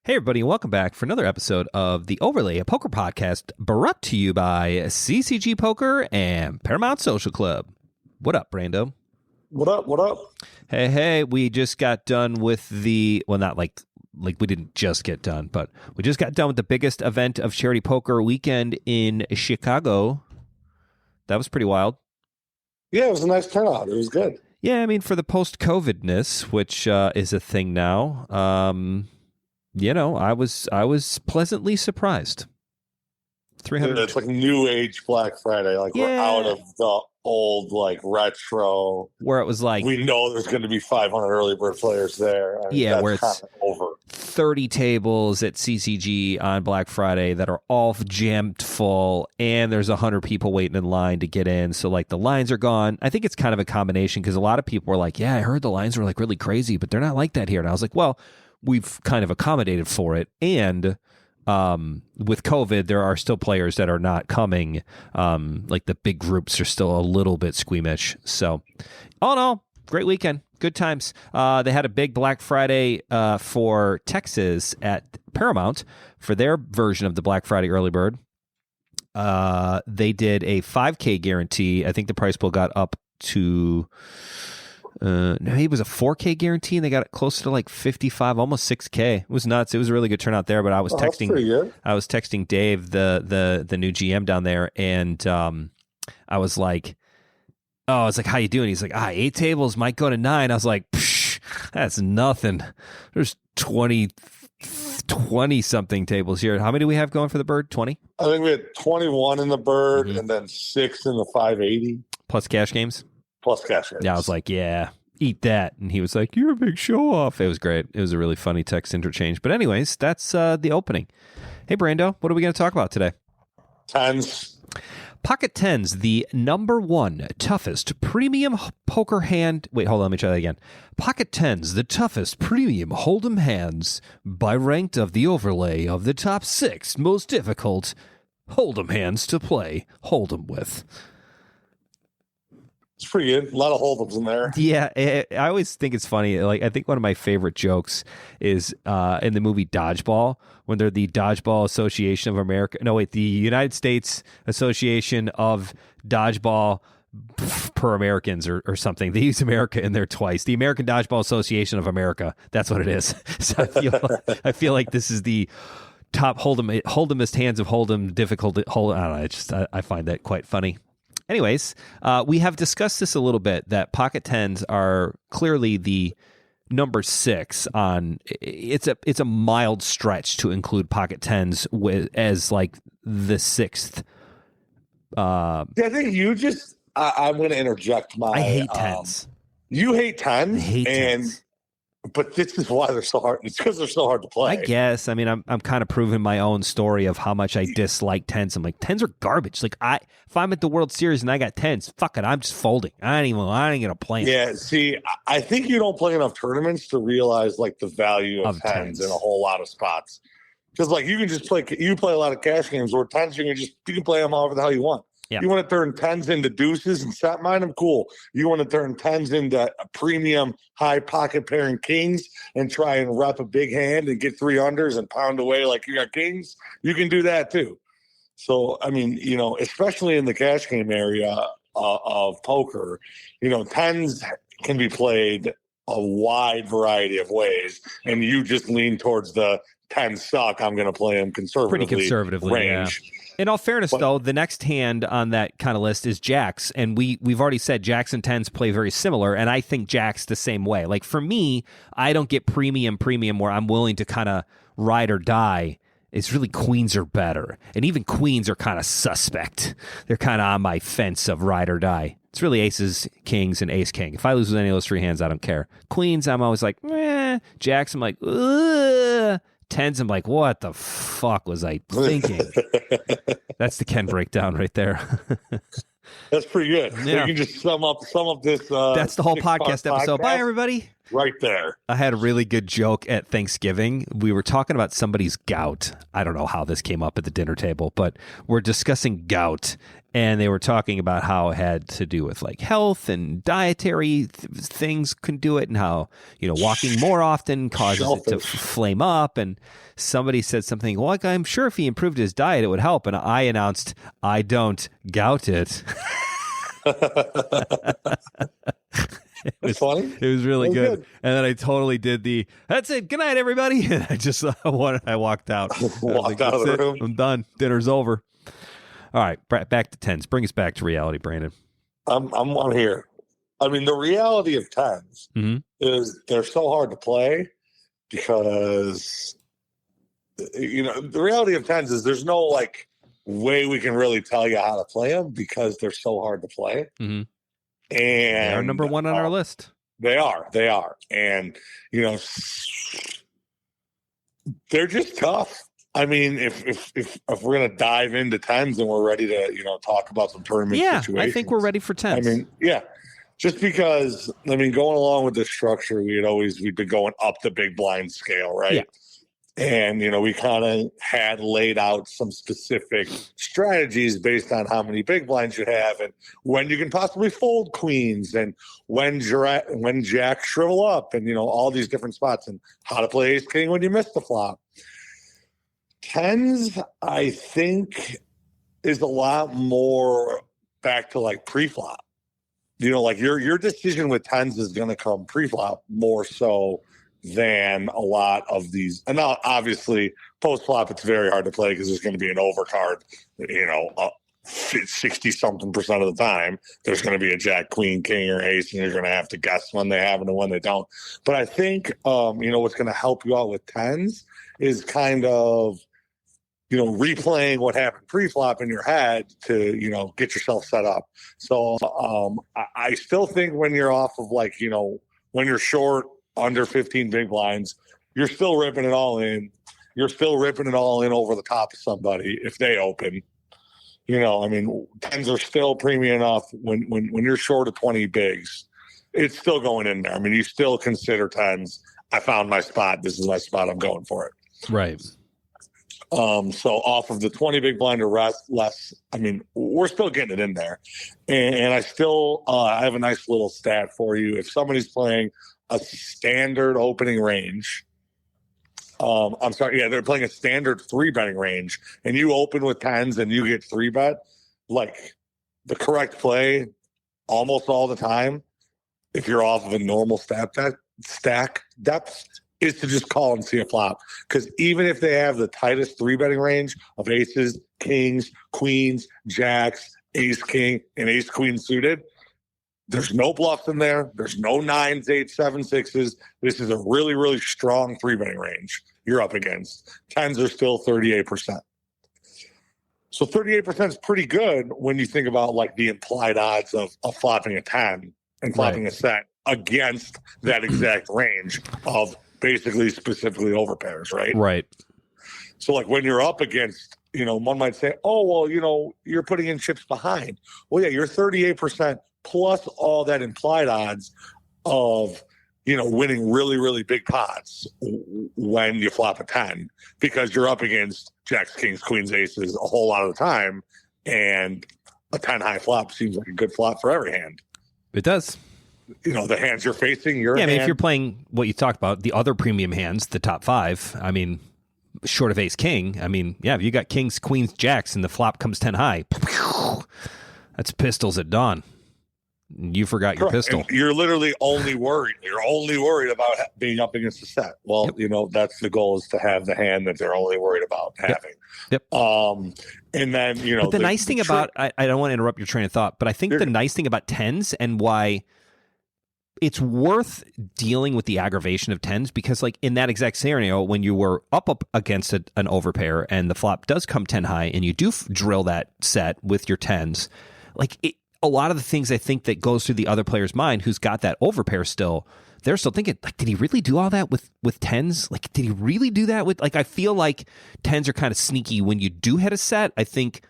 Hey, everybody, and welcome back for another episode of the Overlay, a poker podcast brought to you by CCG Poker and Paramount Social Club. What up, Brando? What up? What up? Hey, we just got done with not like we didn't just get done, but we just got done with the biggest event of charity poker weekend in Chicago. That was pretty wild. Yeah, it was a nice turnout. It was good. Yeah, I mean, for the post-COVID-ness, which is a thing now, I was pleasantly surprised. 300. It's like new age Black Friday. Like we're out of the old like retro where it was like we know there's going to be 500 early bird players there. Where it's over 30 tables at CCG on Black Friday that are all jammed full, and there's 100 people waiting in line to get in. So like the lines are gone. I think it's kind of a combination because a lot of people were like, "Yeah, I heard the lines were like really crazy, but they're not like that here." And I was like, "Well, we've kind of accommodated for it, and with COVID, there are still players that are not coming. Like the big groups are still a little bit squeamish. So, all in all, great weekend, good times. They had a big Black Friday for Texas at Paramount for their version of the Black Friday early bird. They did a 5K guarantee. I think the price pool got up to. No, it was a 4K guarantee, and they got it close to like 55, almost 6K. It was nuts. It was a really good turnout there. But I was texting Dave, the new GM down there, and I was like, how you doing? He's like, 8 tables might go to 9. I was like, that's nothing. There's 20 something tables here. How many do we have going for the bird? 20? I think we had 21 in the bird, and then 6 in the 580 plus cash games. Yeah, I was like, yeah, eat that. And he was like, you're a big show off. It was great. It was a really funny text interchange. But anyways, that's the opening. Hey, Brando, what are we going to talk about today? Tens. Pocket tens, the number one toughest premium poker hand. Wait, hold on. Let me try that again. Pocket tens, the toughest premium holdem hands by ranked of the overlay of the top 6 most difficult holdem hands to play holdem with. It's pretty good. A lot of holdems in there. Yeah, I always think it's funny. Like, I think one of my favorite jokes is in the movie Dodgeball, when they're the Dodgeball Association of America. No, wait, the United States Association of Dodgeball per Americans or something. They use America in there twice. The American Dodgeball Association of America. That's what it is. So I feel like this is the top holdemist hands of holdem difficult. I don't know. I find that quite funny. Anyways, we have discussed this a little bit, that pocket tens are clearly the number 6 on. It's a mild stretch to include pocket tens as like the 6th. I think you just. I'm going to interject my. I hate tens. You hate tens. I hate tens. But this is why they're so hard. It's because they're so hard to play. I guess. I mean, I'm kind of proving my own story of how much I dislike tens. I'm like, tens are garbage. Like, if I'm at the World Series and I got tens, fuck it, I'm just folding. I ain't gonna play them. Yeah. See, I think you don't play enough tournaments to realize like the value of tens in a whole lot of spots. Because like you can just play. You play a lot of cash games where tens you can play them however the hell you want. Yeah. You want to turn tens into deuces and set mine them, cool. You want to turn tens into premium high pocket pairing kings and try and rep a big hand and get 3 unders and pound away like you got kings, you can do that too. So, I mean, especially in the cash game area of poker, tens can be played a wide variety of ways, and you just lean towards the 10 suck. I'm going to play them conservatively. Pretty conservatively, range. Yeah. In all fairness, though, the next hand on that kind of list is jacks, and we've already said jacks and tens play very similar, and I think jacks the same way. Like, for me, I don't get premium where I'm willing to kind of ride or die. It's really queens are better, and even queens are kind of suspect. They're kind of on my fence of ride or die. It's really aces, kings, and ace-king. If I lose with any of those 3 hands, I don't care. Queens, I'm always like, eh. Jacks, I'm like, ugh. Tens, I'm like, what the fuck was I thinking? That's the Ken breakdown right there. That's pretty good. Yeah. So you can just sum up this. That's the whole podcast episode. Bye, everybody. right there. I had a really good joke at Thanksgiving. We were talking about somebody's gout. I don't know how this came up at the dinner table, but we're discussing gout. And they were talking about how it had to do with like health and dietary things can do it, and how, walking more often causes it to flame up. And somebody said something, well, like, I'm sure if he improved his diet, it would help. And I announced, I don't gout it. It was funny. It was really good. And then I totally did that's it. Good night, everybody. And I just I walked out. Walked out of the room. I'm done. Dinner's over. All right, back to tens. Bring us back to reality, Brandon. I'm here. I mean, the reality of tens is they're so hard to play because, the reality of tens is there's no like way we can really tell you how to play them because they're so hard to play. Mm-hmm. And they're number one on our list. They are. And, they're just tough. I mean, if we're going to dive into tens and we're ready to, talk about some tournament situations. I think we're ready for tens. I mean, just because, going along with the structure, we'd been going up the big blind scale, right? Yeah. And, we kind of had laid out some specific strategies based on how many big blinds you have and when you can possibly fold queens and when jacks shrivel up and, all these different spots and how to play ace king when you miss the flop. Tens, I think, is a lot more back to like pre-flop. Like your decision with tens is going to come pre-flop more so than a lot of these. And now, obviously, post-flop, it's very hard to play because there's going to be an overcard, 60-something% of the time. There's going to be a jack, queen, king, or ace, and you're going to have to guess when they have it and when they don't. But I think, what's going to help you out with tens is kind of, replaying what happened pre-flop in your head to, get yourself set up. So I still think when you're off of like, when you're short under 15 big blinds, you're still ripping it all in. You're still ripping it all in over the top of somebody if they open. Tens are still premium enough when you're short of 20 bigs. It's still going in there. I mean, you still consider tens. I found my spot. This is my spot. I'm going for it. Right. So off of the 20 big blind or less, we're still getting it in there. And I still, I have a nice little stat for you. If somebody's playing a standard opening range, they're playing a standard 3-betting range and you open with tens and you get 3-bet, like the correct play almost all the time, if you're off of a normal stack depth, is to just call and see a flop. Because even if they have the tightest 3-betting range of aces, kings, queens, jacks, ace king, and ace queen suited, there's no bluffs in there. There's no 9s, 8s, 7s, 6s. This is a really, really strong 3-betting range you're up against. Tens are still 38%. So 38% is pretty good when you think about like the implied odds of flopping a 10 and flopping a set against that exact range of basically specifically overpairs, right? Right. So like when you're up against, one might say, oh, well, you're putting in chips behind. Well, yeah, you're 38% plus all that implied odds of, winning really, really big pots when you flop a 10 because you're up against jacks, kings, queens, aces a whole lot of the time. And a 10 high flop seems like a good flop for every hand. It does. The hands you're facing, your hand. If you're playing what you talked about, the other premium hands, the top 5, short of ace king, if you got kings, queens, jacks, and the flop comes 10 high, that's pistols at dawn. You forgot your pistol. And you're literally only worried. You're only worried about being up against the set. Well, that's the goal, is to have the hand that they're only worried about having. Yep. And then, but the nice thing about, I don't want to interrupt your train of thought, but I think the nice thing about tens and why it's worth dealing with the aggravation of tens, because like in that exact scenario, when you were up against an overpair and the flop does come 10 high and you do drill that set with your tens, like a lot of the things I think that goes through the other player's mind who's got that overpair still, they're still thinking, like, did he really do all that with tens? Like, did he really do that with, like, I feel like tens are kind of sneaky when you do hit a set. I think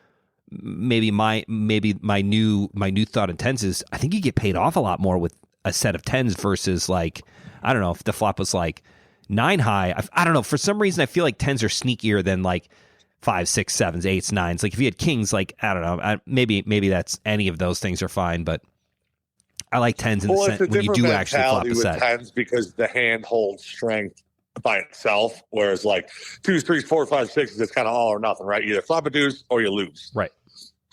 maybe my new thought in tens is I think you get paid off a lot more with a set of tens versus like I don't know if the flop was like 9 high. I don't know. For some reason, I feel like 10s are sneakier than like 5, 6, 7s, 8s, 9s. Like if you had kings, like, I don't know, maybe that's any of those things are fine, but I like 10s in the sense when you do actually flop a set. 10s because the hand holds strength by itself, whereas like 2s, 3s, 4, 5, 6s, it's kind of all or nothing, right? You either flop a deuce or you lose. Right.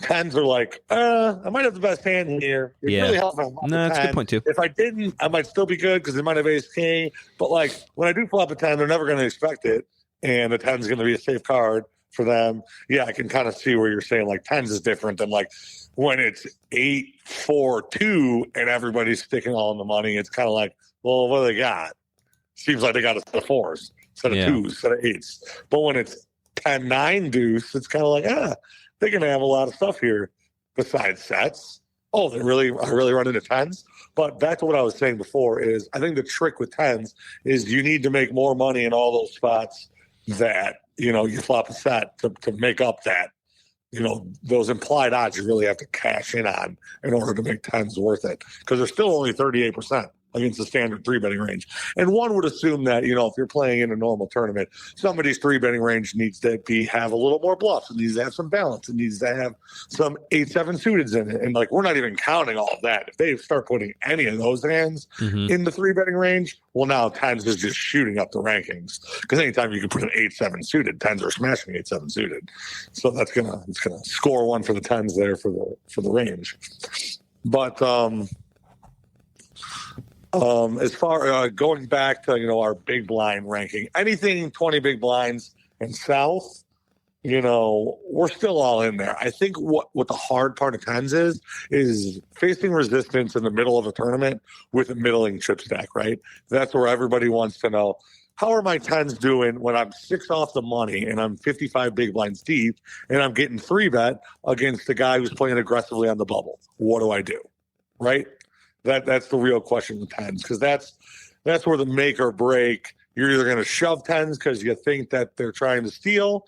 10s are like, I might have the best hand here. It's really helpful. No, that's a good point too. If I didn't, I might still be good because they might have ace king. But like when I do flop a 10, they're never going to expect it, and the 10 is going to be a safe card for them. Yeah, I can kind of see where you're saying like 10s is different than like when it's 8, 4, 2, and everybody's sticking all in the money. It's kind of like, well, what do they got? Seems like they got a set of 4s, set of 2s, set of 8s. But when it's 10, 9 deuce, it's kind of like, they're going to have a lot of stuff here besides sets. Oh, I really run into 10s. But back to what I was saying before is I think the trick with 10s is you need to make more money in all those spots that, you flop a set to make up that, those implied odds you really have to cash in on in order to make 10s worth it. Because they're still only 38% against the standard 3-betting range. And one would assume that, if you're playing in a normal tournament, somebody's 3-betting range needs to have a little more bluffs. It needs to have some balance. It needs to have some 8-7 suiteds in it. And like, we're not even counting all of that. If they start putting any of those hands in the 3-betting range, well, now 10s is just shooting up the rankings. Because anytime you can put an 8-7 suited, 10s are smashing 8-7 suited. So it's gonna score one for the 10s there for the range. But as far going back to our big blind ranking, anything 20 big blinds and south, we're still all in there. I think what the hard part of 10s is facing resistance in the middle of a tournament with a middling chip stack, right? That's where everybody wants to know, how are my 10s doing when I'm 6 off the money and I'm 55 big blinds deep and I'm getting 3-bet against the guy who's playing aggressively on the bubble? What do I do? Right? That's the real question with 10s, because that's where the make or break. You're either going to shove 10s because you think that they're trying to steal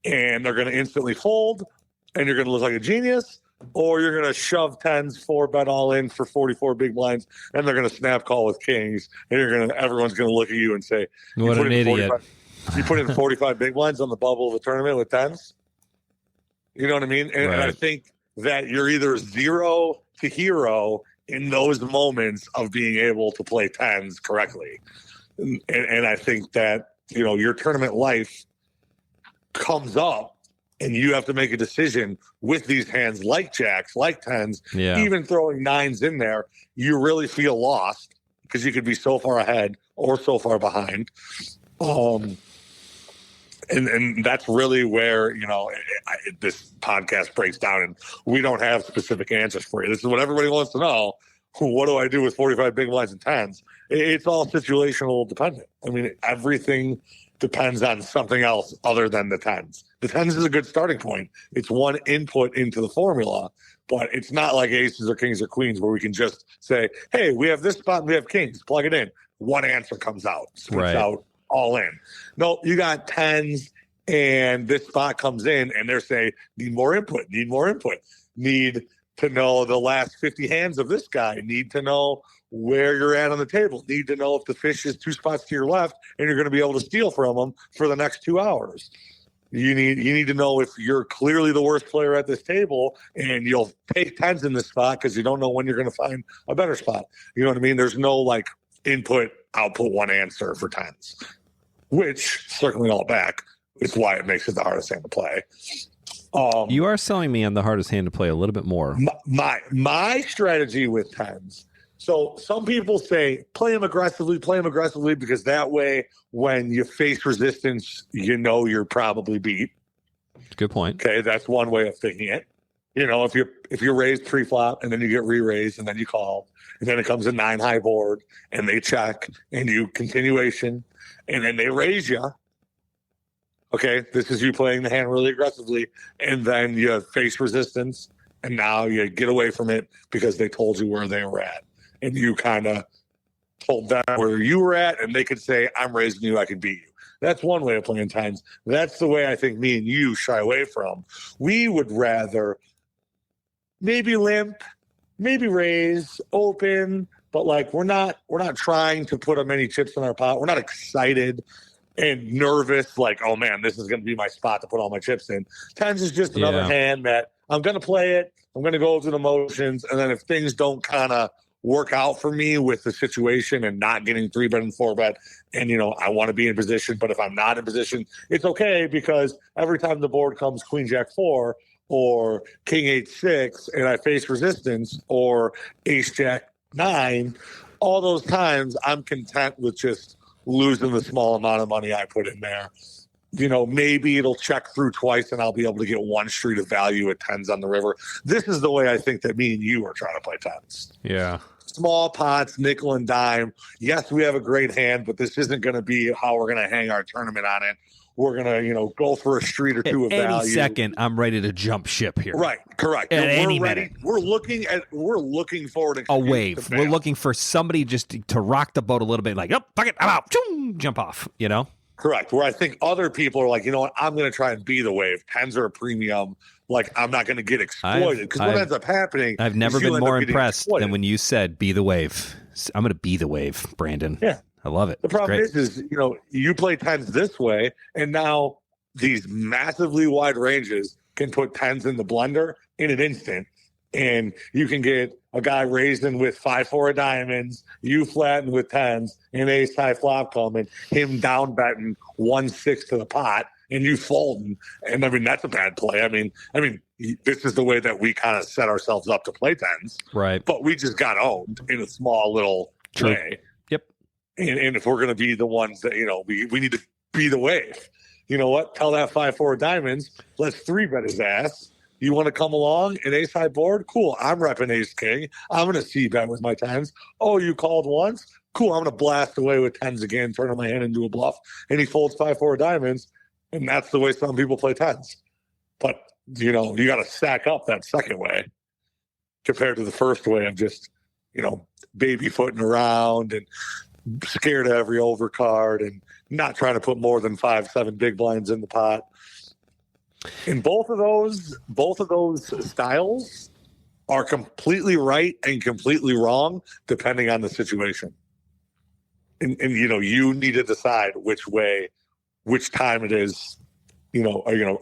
and they're going to instantly fold and you're going to look like a genius, or you're going to shove 10s 4-bet all in for 44 big blinds and they're going to snap call with kings and everyone's going to look at you and say, what an idiot. You put in 45 big blinds on the bubble of a tournament with 10s? You know what I mean? And I think that you're either zero to hero in those moments of being able to play 10s correctly. And I think that, your tournament life comes up and you have to make a decision with these hands like jacks, like 10s, even throwing 9s in there. You really feel lost because you could be so far ahead or so far behind. And that's really where, this podcast breaks down, and we don't have specific answers for you. This is what everybody wants to know. What do I do with 45 big blinds and 10s? It's all situational dependent. I mean, everything depends on something else other than the 10s. The 10s is a good starting point. It's one input into the formula, but it's not like aces or kings or queens where we can just say, hey, we have this spot and we have kings, plug it in. One answer comes out, spits out all in. No, you got 10s and this spot comes in and they're saying, need more input, need to know the last 50 hands of this guy, need to know where you're at on the table, need to know if the fish is 2 spots to your left and you're going to be able to steal from them for the next 2 hours. You need to know if you're clearly the worst player at this table and you'll take 10s in this spot because you don't know when you're going to find a better spot. You know what I mean? There's no like input, output, one answer for 10s, which, circling all back, is why it makes it the hardest hand to play. You are selling me on the hardest hand to play a little bit more. My strategy with 10s. So some people say play them aggressively because that way when you face resistance, you're probably beat. Good point. Okay, that's one way of thinking it. If you raise pre-flop and then you get re-raised and then you call and then it comes a 9 high board and they check and you continuation and then they raise you. Okay, this is you playing the hand really aggressively, and then you face resistance, and now you get away from it because they told you where they were at, and you kind of told them where you were at, and they could say, I'm raising you, I can beat you. That's one way of playing 10s. That's the way I think me and you shy away from. We would rather maybe limp, maybe raise, open, but like we're not trying to put many chips in our pot. We're not excited and nervous, like, oh man, this is going to be my spot to put all my chips in. Tens is just another hand that I'm going to play it. I'm going to go through the motions. And then if things don't kind of work out for me with the situation and not getting 3-bet and 4-bet, and, you know, I want to be in position, but if I'm not in position, it's okay, because every time the board comes Queen Jack 4 or King 8-6 and I face resistance, or Ace Jack 9, all those times I'm content with just losing the small amount of money I put in there. You know, maybe it'll check through twice and I'll be able to get one street of value at tens on the river. This is the way I think that me and you are trying to play tens. Yeah. Small pots, nickel and dime. Yes, we have a great hand, but this isn't going to be how we're going to hang our tournament on it. We're going to, you know, go for a street or two of value. Any second, I'm ready to jump ship here. Right, correct. At we're any ready. minute. We're looking forward to a wave. We're looking for somebody just to rock the boat a little bit, like, oh, fuck it, I'm out. Choom, jump off, you know? Correct. Where I think other people are like, you know what, I'm going to try and be the wave. Tens are a premium. Like, I'm not going to get exploited. Because what ends up happening, I've never been more impressed than when you said, be the wave. I'm going to be the wave, Brandon. Yeah. I love it. The problem is, you know, you play tens this way, and now these massively wide ranges can put tens in the blender in an instant. And you can get a guy raising with 5-4 of diamonds, you flatten with tens, and ace high flop coming, him down betting 1/6 to the pot, and you folding. And I mean, that's a bad play. I mean, this is the way that we kind of set ourselves up to play tens. Right. But we just got owned in a small little way. Yep. And if we're going to be the ones that, you know, we need to be the wave. You know what? Tell that 5-4 diamonds, let's 3-bet his ass. You want to come along and ace high board? Cool. I'm repping ace king. I'm going to c-bet with my tens. Oh, you called once? Cool. I'm going to blast away with tens again, turning my hand into a bluff. And he folds 5-4 diamonds. And that's the way some people play tens. But, you know, you got to stack up that second way compared to the first way of just, you know, baby footing around and scared of every overcard and not trying to put more than 5-7 big blinds in the pot. And both of those styles are completely right and completely wrong depending on the situation. And you know, you need to decide which time it is. You know, are you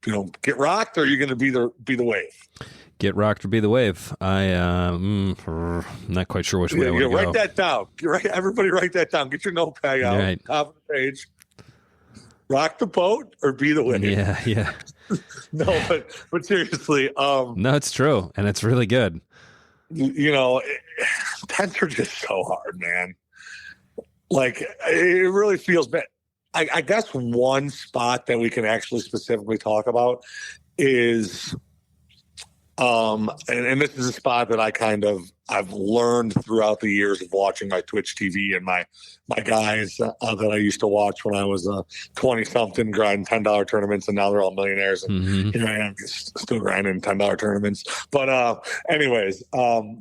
gonna get rocked, or are you gonna be the wave? Get rocked or be the wave. I'm not quite sure which way I want to go. Write that down. Everybody write that down. Get your notepad out. Right. Top of the page. Rock the boat or be the wave. Yeah. No, but seriously. No, it's true. And it's really good. You know, tens are just so hard, man. Like, it really feels bad. I guess one spot that we can actually specifically talk about is, and this is a spot that I've learned throughout the years of watching my Twitch TV and my guys that I used to watch when I was 20-something, grinding $10 tournaments, and now they're all millionaires. And here I am still grinding $10 tournaments. But anyways,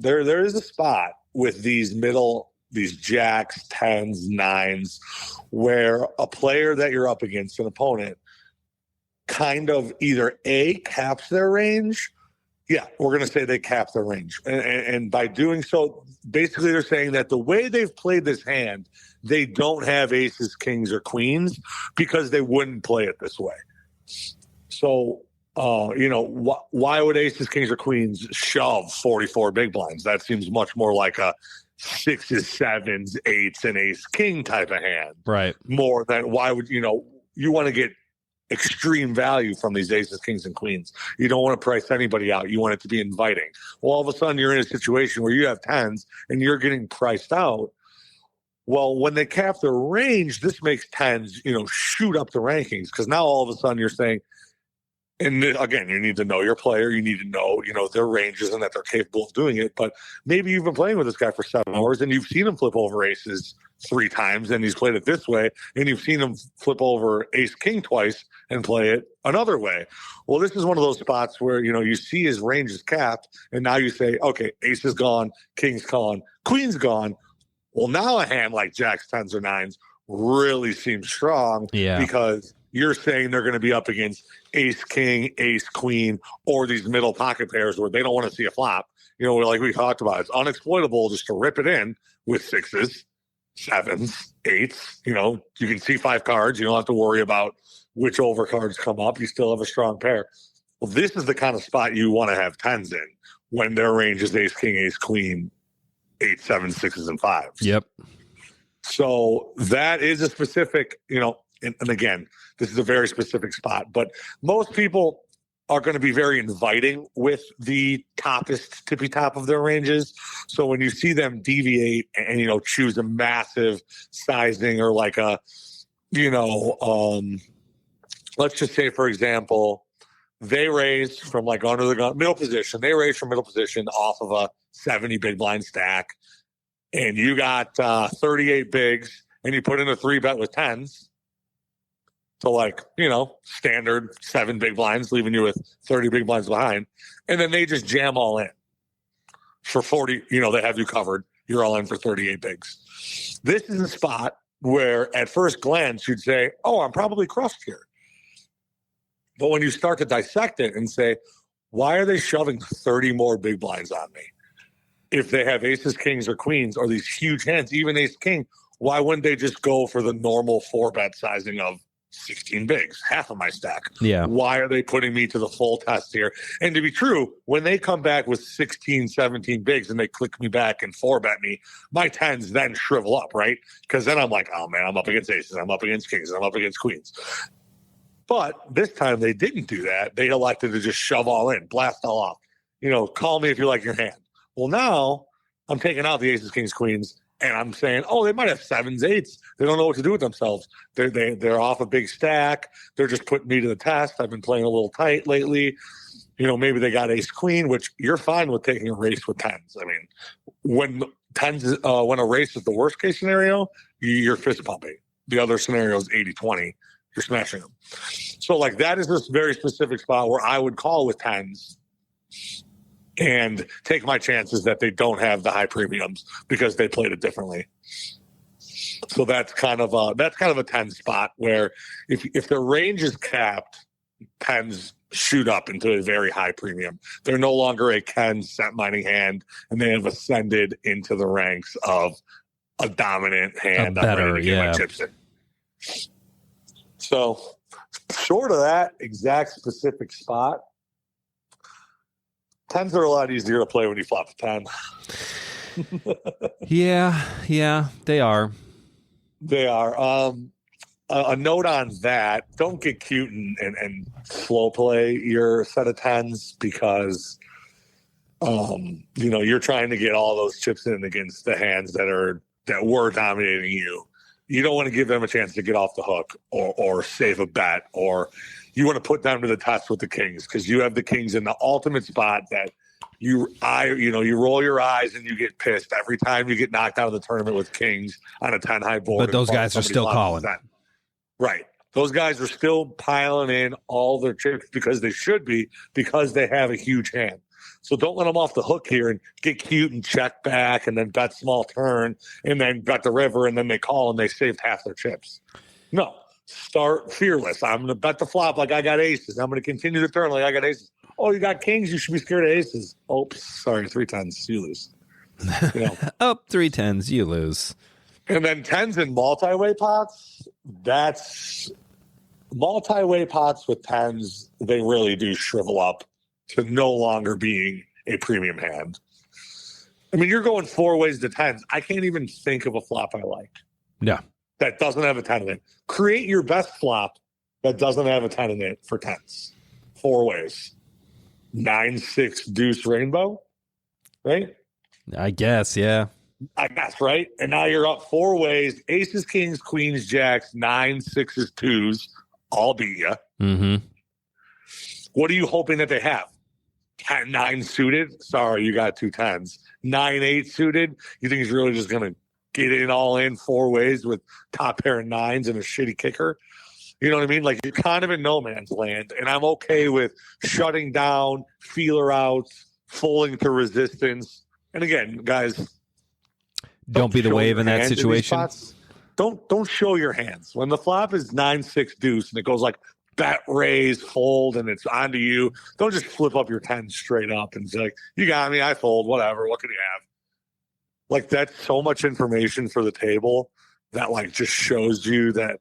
there is a spot with these jacks, tens, nines, where a player that you're up against, an opponent, kind of either caps their range. Yeah, we're going to say they cap their range. And by doing so, basically they're saying that the way they've played this hand, they don't have aces, kings, or queens because they wouldn't play it this way. So, you know, why would aces, kings, or queens shove 44 big blinds? That seems much more like a 6s, 7s, 8s, and ace, king type of hand. Right. More than why would, you know, you want to get extreme value from these aces, kings, and queens. You don't want to price anybody out. You want it to be inviting. Well, all of a sudden you're in a situation where you have tens and you're getting priced out. Well, when they cap their range, this makes tens, you know, shoot up the rankings, because now all of a sudden you're saying, and again, you need to know your player. You need to know, you know, their ranges and that they're capable of doing it. But maybe you've been playing with this guy for 7 hours and you've seen him flip over aces 3 times and he's played it this way, and you've seen him flip over ace king twice and play it another way. Well, this is one of those spots where, you know, you see his range is capped, and now you say, okay, ace is gone, king's gone, queen's gone. Well, now a hand like jacks, tens, or nines really seems strong, because you're saying they're going to be up against ace king, ace queen, or these middle pocket pairs where they don't want to see a flop. like we talked about, it's unexploitable just to rip it in with sixes, sevens, eights. You can see 5 cards. You don't have to worry about which overcards come up. You still have a strong pair. Well, this is the kind of spot you want to have tens in when their range is ace, king, ace, queen, 8, 7, 6s, and 5s. Yep. So that is a specific, and again, this is a very specific spot, but most people are going to be very inviting with the tippy top of their ranges. So when you see them deviate and, choose a massive sizing or like a, let's just say, for example, they raise from like under the gun, middle position. They raise from middle position off of a 70 big blind stack. And you got 38 bigs and you put in a 3-bet with 10s. So standard 7 big blinds, leaving you with 30 big blinds behind. And then they just jam all in for 40. They have you covered. You're all in for 38 bigs. This is a spot where at first glance you'd say, oh, I'm probably crushed here. But when you start to dissect it and say, why are they shoving 30 more big blinds on me? If they have aces, kings, or queens, or these huge hands, even ace, king, why wouldn't they just go for the normal 4-bet sizing of 16 bigs, half of my stack? Yeah. Why are they putting me to the full test here? And to be true, when they come back with 16, 17 bigs and they click me back and 4-bet me, my 10s then shrivel up, right? Because then I'm like, oh man, I'm up against aces, I'm up against kings, I'm up against queens. But this time they didn't do that. They elected to just shove all in, blast all off. Call me if you like your hand. Well, now I'm taking out the aces, kings, queens, and I'm saying, oh, they might have 7s, 8s. They don't know what to do with themselves. They're off a big stack. They're just putting me to the test. I've been playing a little tight lately. Maybe they got ace, queen, which you're fine with taking a race with 10s. I mean, when when a race is the worst case scenario, you're fist pumping. The other scenario is 80-20. You're smashing them. So that is this very specific spot where I would call with 10s and take my chances that they don't have the high premiums because they played it differently. So that's kind of a 10 spot where if the range is capped, 10s shoot up into a very high premium. They're no longer a Ken set mining hand, and they have ascended into the ranks of a dominant hand. A better, yeah. Chips in. So short of that exact specific spot, 10s are a lot easier to play when you flop a 10. Yeah, they are. They are. A note on that, don't get cute and slow play your set of 10s because, you're trying to get all those chips in against the hands that were dominating you. You don't want to give them a chance to get off the hook or save a bet, or you want to put them to the test with the kings because you have the kings in the ultimate spot that you roll your eyes and you get pissed every time you get knocked out of the tournament with kings on a 10 high board. But those guys are still calling. Right. Those guys are still piling in all their chips because they should be, because they have a huge hand. So don't let them off the hook here and get cute and check back and then bet small turn and then bet the river and then they call and they saved half their chips. No, start fearless. I'm going to bet the flop like I got aces. I'm going to continue the turn like I got aces. Oh, you got kings. You should be scared of aces. Oops, sorry, 3 10s. You lose. Oh, 3 10s. You lose. And then 10s in multi-way pots. That's multi-way pots with 10s. They really do shrivel up to no longer being a premium hand. I mean, you're going 4 ways to 10s. I can't even think of a flop I like. Yeah. That doesn't have a 10 in it. Create your best flop that doesn't have a 10 in it for 10s. 4 ways. 9-6 deuce rainbow, right? I guess, yeah. I guess, right? And now you're up 4 ways. Aces, kings, queens, jacks, 9, 6s, 2s. All beat you. Mm-hmm. What are you hoping that they have? 10-9 suited? Sorry, you got 2 10s. 9-8 suited? You think he's really just going to get it all in 4 ways with top pair of 9s and a shitty kicker? You know what I mean? Like, you're kind of in no man's land, and I'm okay with shutting down, feeler outs, falling to resistance. And again, guys, don't be the wave in that situation. Don't show your hands. When the flop is 9-6 deuce and it goes like bet, raise, fold, and it's on to you. Don't just flip up your 10 straight up and say, like, you got me, I fold, whatever. What can you have? Like, that's so much information for the table that, like, just shows you that,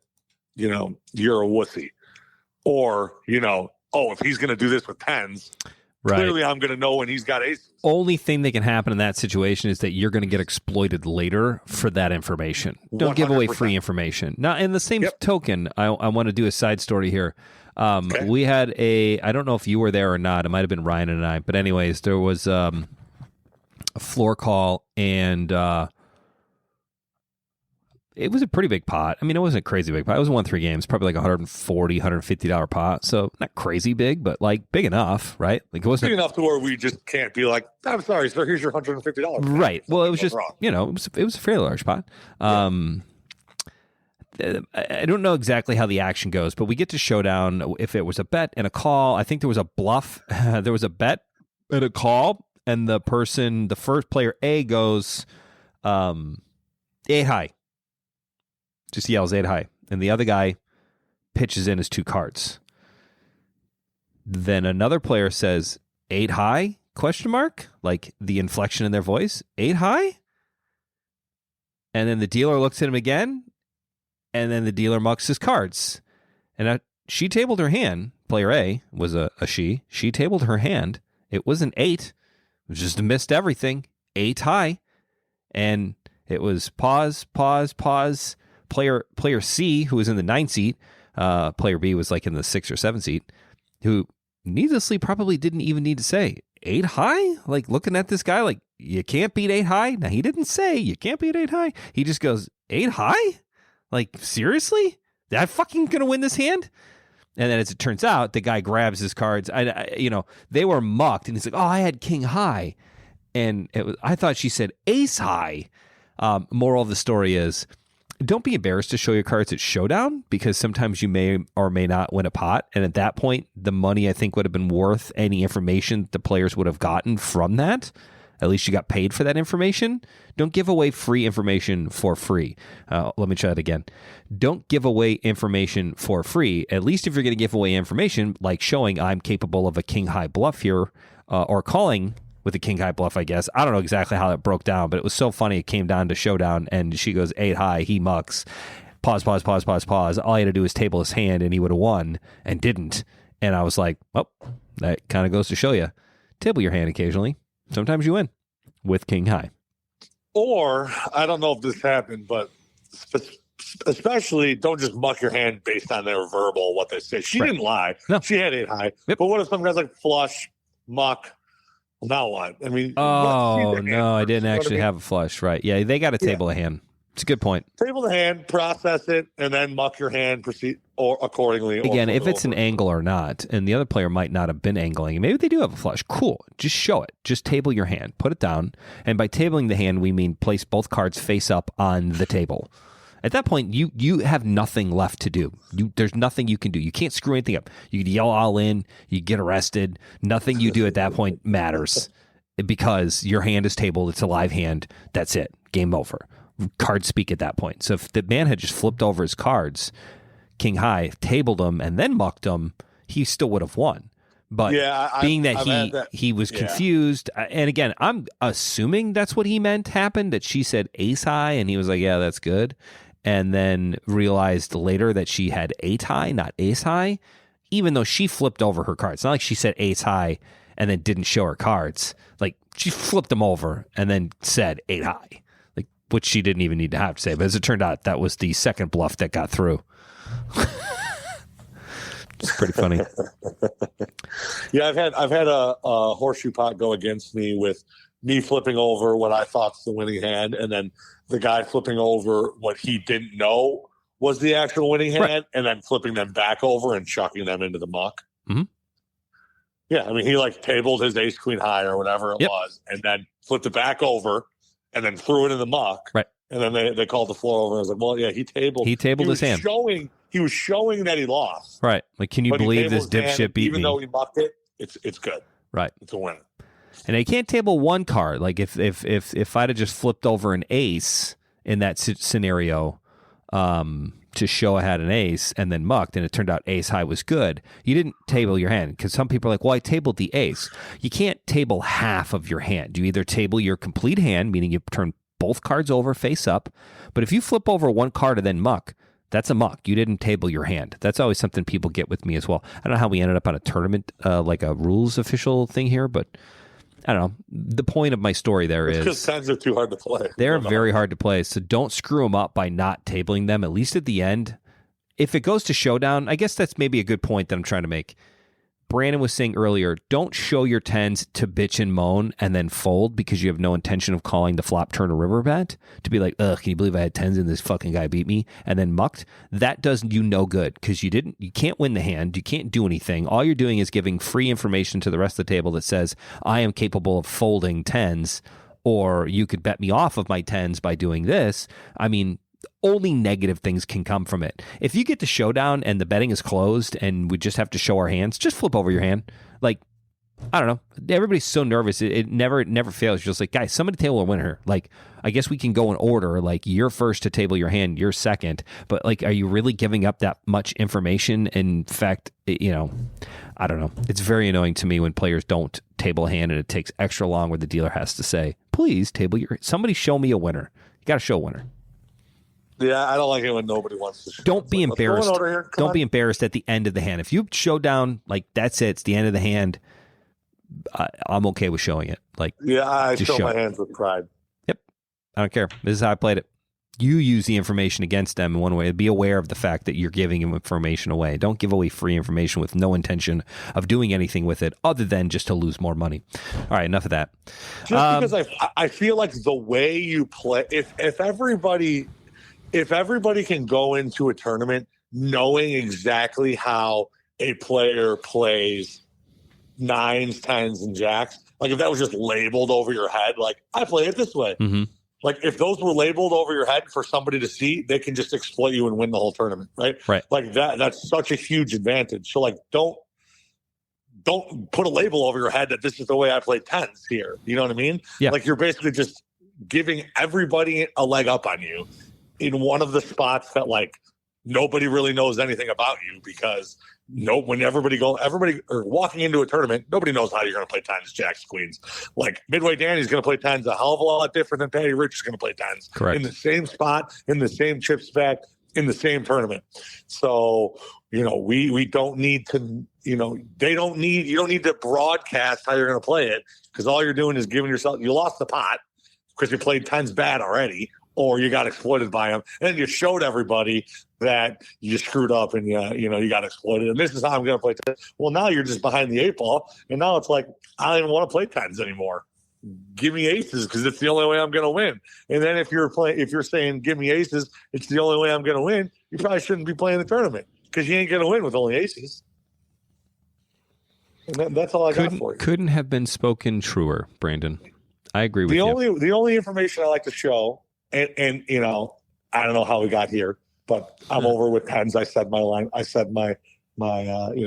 you know, you're a wussy. Or, you know, oh, if he's going to do this with 10s, Right. clearly I'm going to know when he's got aces. Only thing that can happen in that situation is that you're going to get exploited later for that information. Don't give away 100%. free information. Now, in the same token, I want to do a side story here. Okay. We had I don't know if you were there or not. It might have been Ryan and I. But anyways, there was a floor call, and it was a pretty big pot. I mean, it wasn't a crazy big pot. It was 1-3 games, probably like $140, $150 pot. So not crazy big, but like big enough, right? Like it wasn't Big enough to where we just can't be like, I'm sorry, sir, here's your $150. right. Well, it was just wrong. you know, it was a fairly large pot. I don't know exactly how the action goes, but we get to showdown. If it was a bet and a call, I think there was a bluff. There was a bet and a call, and the first player A goes 8 high. Just yells 8 high, and the other guy pitches in his 2 cards. Then another player says 8 high ? Like the inflection in their voice, 8 high. And then the dealer looks at him again, and then the dealer mucks his cards. And she tabled her hand. Player A was a she. She tabled her hand. It was an 8. It was just missed everything. 8 high, and it was pause. Player C, who was in the 9 seat, player B was like in the 6 or 7 seat, who needlessly probably didn't even need to say 8 high. Like looking at this guy, like you can't beat 8 high. Now he didn't say you can't beat 8 high. He just goes 8 high. Like seriously, that fucking gonna win this hand? And then as it turns out, the guy grabs his cards. They were mucked, and he's like, "Oh, I had king high," and I thought she said ace high. Moral of the story is, don't be embarrassed to show your cards at showdown, because sometimes you may or may not win a pot. And at that point, the money, I think, would have been worth any information the players would have gotten from that. At least you got paid for that information. Don't give away free information for free. Let me try that again. Don't give away information for free. At least if you're going to give away information, like showing I'm capable of a king high bluff here, or calling with a king high bluff, I guess. I don't know exactly how it broke down, but it was so funny. It came down to showdown, and she goes 8 high, he mucks. Pause. All he had to do was table his hand, and he would have won, and didn't. And I was like, well, that kind of goes to show you. Table your hand occasionally. Sometimes you win with king high. Or, I don't know if this happened, but especially don't just muck your hand based on their verbal, what they say. She didn't lie. No. She had 8 high. Yep. But what if some guys like flush, muck? Well, now what? I mean, oh, no, I didn't actually have a flush. Right. Yeah, they got to table a hand. It's a good point. Table the hand, process it, and then muck your hand, proceed or accordingly. Again, if it's an angle or not, and the other player might not have been angling, maybe they do have a flush. Cool. Just show it. Just table your hand. Put it down. And by tabling the hand, we mean place both cards face up on the table. At that point, you have nothing left to do. There's nothing you can do. You can't screw anything up. You can yell all in. You get arrested. Nothing you do at that point matters, because your hand is tabled. It's a live hand. That's it. Game over. Cards speak at that point. So if the man had just flipped over his cards, king high, tabled them, and then mucked them, he still would have won. But being that he was confused, and again, I'm assuming that's what he meant happened, that she said ace high, and he was like, yeah, that's good. And then realized later that she had 8 high, not ace high, even though she flipped over her cards. It's not like she said ace high and then didn't show her cards. Like, she flipped them over and then said 8 high. Which she didn't even need to have to say. But as it turned out, that was the second bluff that got through. It's pretty funny. Yeah, I've had a horseshoe pot go against me with me flipping over what I thought's the winning hand, and then the guy flipping over what he didn't know was the actual winning hand, right, and then flipping them back over and chucking them into the muck. Mm-hmm. Yeah, I mean, he like tabled his ace queen high or whatever it was, and then flipped it back over, and then threw it in the muck. Right. And then they called the floor over. I was like, well, yeah, he tabled his hand. He was showing that he lost. Right. Like, can you believe this dipshit beat me? Even though he mucked it, it's good. Right. It's a winner. And I can't table one card. Like, if I'd have just flipped over an ace in that scenario, to show I had an ace and then mucked, and it turned out ace high was good. You didn't table your hand, because some people are like, well, I tabled the ace. You can't table half of your hand. You either table your complete hand, meaning you turn both cards over face up. But if you flip over one card and then muck, that's a muck. You didn't table your hand. That's always something people get with me as well. I don't know how we ended up on a tournament, like a rules official thing here, but I don't know. The point of my story there is because tens are too hard to play. They're very hard to play, so don't screw them up by not tabling them, at least at the end. If it goes to showdown, I guess that's maybe a good point that I'm trying to make. Brandon was saying earlier, don't show your tens to bitch and moan and then fold because you have no intention of calling the flop turn a river bet, to be like, ugh, can you believe I had tens and this fucking guy beat me, and then mucked. That does you no good, because you can't win the hand, you can't do anything. All you're doing is giving free information to the rest of the table that says, I am capable of folding tens, or you could bet me off of my tens by doing this. I mean, only negative things can come from it. If you get to showdown and the betting is closed and we just have to show our hands, just flip over your hand. Like, I don't know. Everybody's so nervous. It never fails. You're just like, guys, somebody table a winner. Like, I guess we can go in order. Like, you're first to table your hand, you're second. But, like, are you really giving up that much information? In fact, I don't know. It's very annoying to me when players don't table a hand and it takes extra long where the dealer has to say, please table somebody show me a winner. You got to show a winner. Yeah, I don't like it when nobody wants to show. Don't be embarrassed. Don't be embarrassed at the end of the hand. If you show down, like, that's it, it's the end of the hand, I'm okay with showing it. Like, yeah, I show my hands with pride. Yep. I don't care. This is how I played it. You use the information against them in one way. Be aware of the fact that you're giving them information away. Don't give away free information with no intention of doing anything with it other than just to lose more money. All right, enough of that. Just because I feel like the way you play, if everybody can go into a tournament knowing exactly how a player plays nines, tens, and jacks, like if that was just labeled over your head, like I play it this way. Mm-hmm. Like if those were labeled over your head for somebody to see, they can just exploit you and win the whole tournament, right? Right. Like that's such a huge advantage. So like don't put a label over your head that this is the way I play tens here. You know what I mean? Yeah. Like you're basically just giving everybody a leg up on you in one of the spots that like nobody really knows anything about you, because when everybody or walking into a tournament, nobody knows how you're going to play tens, jacks, queens. Like Midway Danny's going to play tens a hell of a lot different than Patty Rich is going to play tens. Correct. In the same spot, in the same chip spec, in the same tournament. So, we don't need to, you don't need to broadcast how you're going to play it, because all you're doing is giving yourself, you lost the pot because you played tens bad already, or you got exploited by them, and then you showed everybody that you screwed up and you got exploited. And this is how I'm going to play tens. Well, now you're just behind the eight ball, and now it's like I don't even want to play tens anymore. Give me aces because it's the only way I'm going to win. And then if you're saying give me aces, it's the only way I'm going to win, you probably shouldn't be playing the tournament, because you ain't going to win with only aces. And that's all I got for you. Couldn't have been spoken truer, Brandon. I agree with you. The only information I like to show. And I don't know how we got here, but I'm over with tens. I said my line. I said my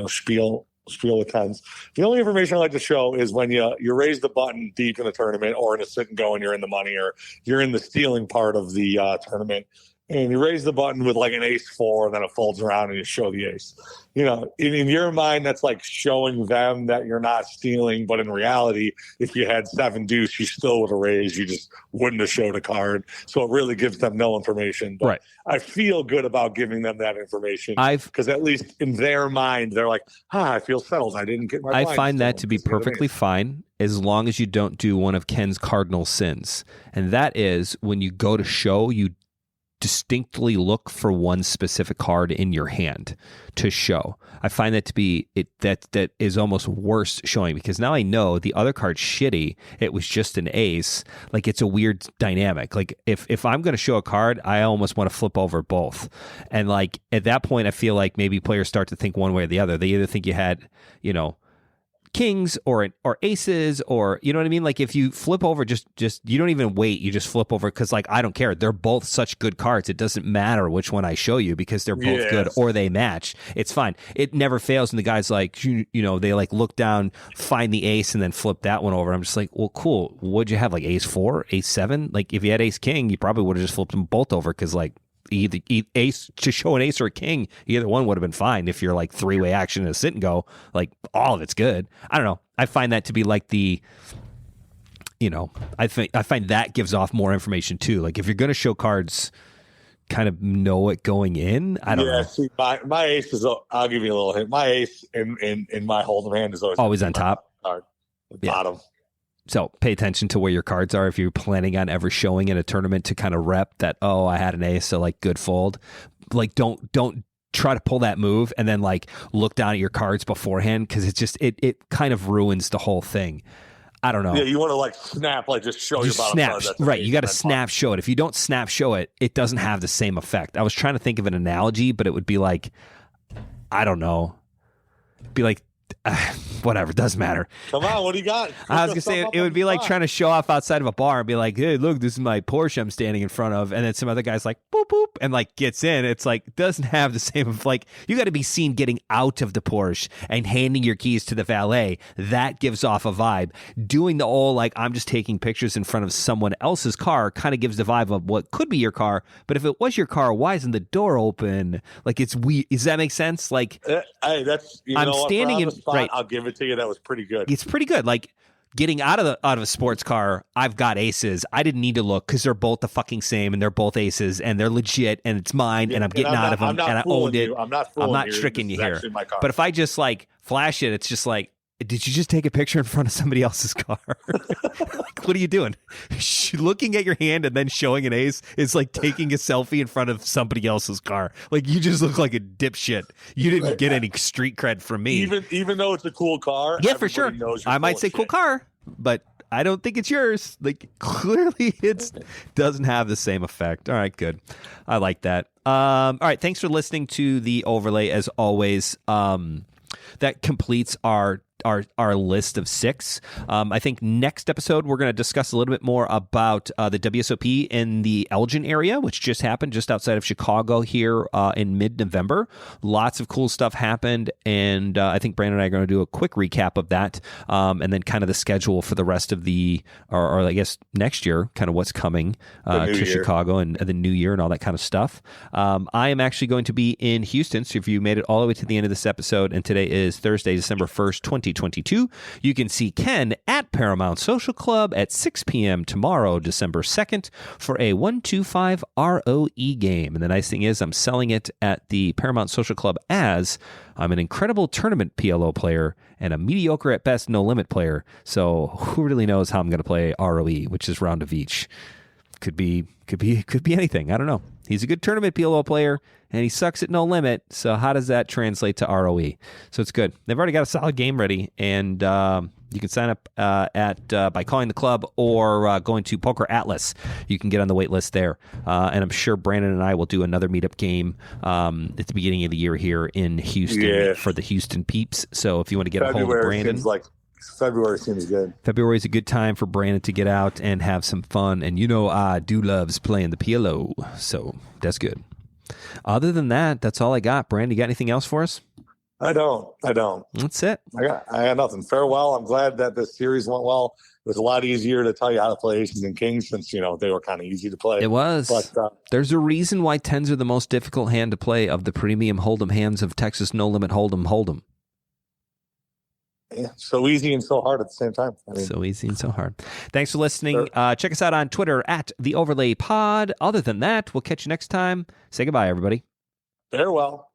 spiel with tens. The only information I like to show is when you raise the button deep in the tournament, or in a sit and go and you're in the money, or you're in the stealing part of the tournament, and you raise the button with like an ace four, and then it folds around and you show the ace. In your mind, that's like showing them that you're not stealing. But in reality, if you had seven deuce, you still would have raised. You just wouldn't have showed a card. So it really gives them no information. But right. I feel good about giving them that information, because at least in their mind, they're like, I feel settled. I didn't get my I find that to be perfectly fine, as long as you don't do one of Ken's cardinal sins. And that is, when you go to show, you distinctly look for one specific card in your hand to show. I find that to be that is almost worse showing, because now I know the other card's shitty. It was just an ace. Like, it's a weird dynamic. Like if I'm going to show a card, I almost want to flip over both. And like at that point, I feel like maybe players start to think one way or the other. They either think you had, kings or aces, or you know what I mean? Like if you flip over, just you don't even wait, you just flip over, because like I don't care, they're both such good cards, it doesn't matter which one I show you, because they're both good or they match. It's fine. It never fails. And the guy's like, they like look down, find the ace, and then flip that one over. I'm just like, well, cool. What'd you have, like ace four, ace seven? Like if you had ace king, you probably would have just flipped them both over, because like either ace to show an ace or a king. Either one would have been fine if you're like three-way action and a sit and go. Like all of it's good. I don't know. I find that to be like the, I find that gives off more information too. Like if you're going to show cards, kind of know it going in. I don't know. See, my ace is. I'll give you a little hint. My ace in my hold'em hand is always on top. Card, bottom. So pay attention to where your cards are if you're planning on ever showing in a tournament to kind of rep that. Oh, I had an ace, so like good fold. Like don't try to pull that move and then like look down at your cards beforehand because it's just it kind of ruins the whole thing. I don't know. Yeah, you want to like snap, like just show your bottom card. Right, you got to snap show it. If you don't snap show it, it doesn't have the same effect. I was trying to think of an analogy, but it would be like, I don't know, be like, whatever, doesn't matter. Come on, what do you got? I was gonna say it would be like trying to show off outside of a bar and be like, hey, look, this is my Porsche I'm standing in front of, and then some other guy's like boop boop and like gets in. It's like doesn't have the same of like you got to be seen getting out of the Porsche and handing your keys to the valet. That gives off a vibe. Doing the all like I'm just taking pictures in front of someone else's car kind of gives the vibe of what could be your car, but if it was your car, why isn't the door open? Like it's weird. Does that make sense? Like hey, that's I'm standing in. Right. I'll give it to you. That was pretty good. It's pretty good. Like getting out of a sports car, I've got aces. I didn't need to look because they're both the fucking same and they're both aces and they're legit and it's mine and I'm getting out of them and I owned it. I'm not tricking you here. But if I just like flash it, it's just like, did you just take a picture in front of somebody else's car? Like, what are you doing? Looking at your hand and then showing an ace is like taking a selfie in front of somebody else's car. Like you just look like a dipshit. You didn't get any street cred from me. Even though it's a cool car. Yeah, for sure. I might say cool car, but I don't think it's yours. Like clearly it doesn't have the same effect. All right, good. I like that. All right, thanks for listening to the overlay as always. That completes our list of 6. I think next episode we're going to discuss a little bit more about the WSOP in the Elgin area, which just happened just outside of Chicago here in mid-November. Lots of cool stuff happened, and I think Brandon and I are going to do a quick recap of that, and then kind of the schedule for the rest of the, or I guess next year, kind of what's coming to Chicago and the new year and all that kind of stuff. I am actually going to be in Houston, so if you made it all the way to the end of this episode, and today is Thursday, December 1st, 2022. You can see Ken at Paramount Social Club at 6 p.m. tomorrow, December 2nd, for a 125 ROE game. And the nice thing is I'm selling it at the Paramount Social Club as I'm an incredible tournament PLO player and a mediocre at best no limit player. So who really knows how I'm going to play ROE, which is round of each. Could be anything. I don't know. He's a good tournament PLO player, and he sucks at no limit. So how does that translate to ROE? So it's good. They've already got a solid game ready, and you can sign up by calling the club or going to Poker Atlas. You can get on the wait list there. And I'm sure Brandon and I will do another meetup game at the beginning of the year here in Houston for the Houston peeps. So if you want to get a hold of Brandon. February seems good. February is a good time for Brandon to get out and have some fun. And I do loves playing the PLO. So that's good. Other than that, that's all I got. Brandon, you got anything else for us? I don't. That's it. I got nothing. Farewell. I'm glad that this series went well. It was a lot easier to tell you how to play aces and kings since, they were kind of easy to play. It was. But there's a reason why 10s are the most difficult hand to play of the premium Hold'em hands of Texas No Limit Hold'em. Yeah, so easy and so hard at the same time. So easy and so hard. Thanks for listening. Sure. Check us out on Twitter at The Overlay Pod. Other than that, we'll catch you next time. Say goodbye, everybody. Farewell.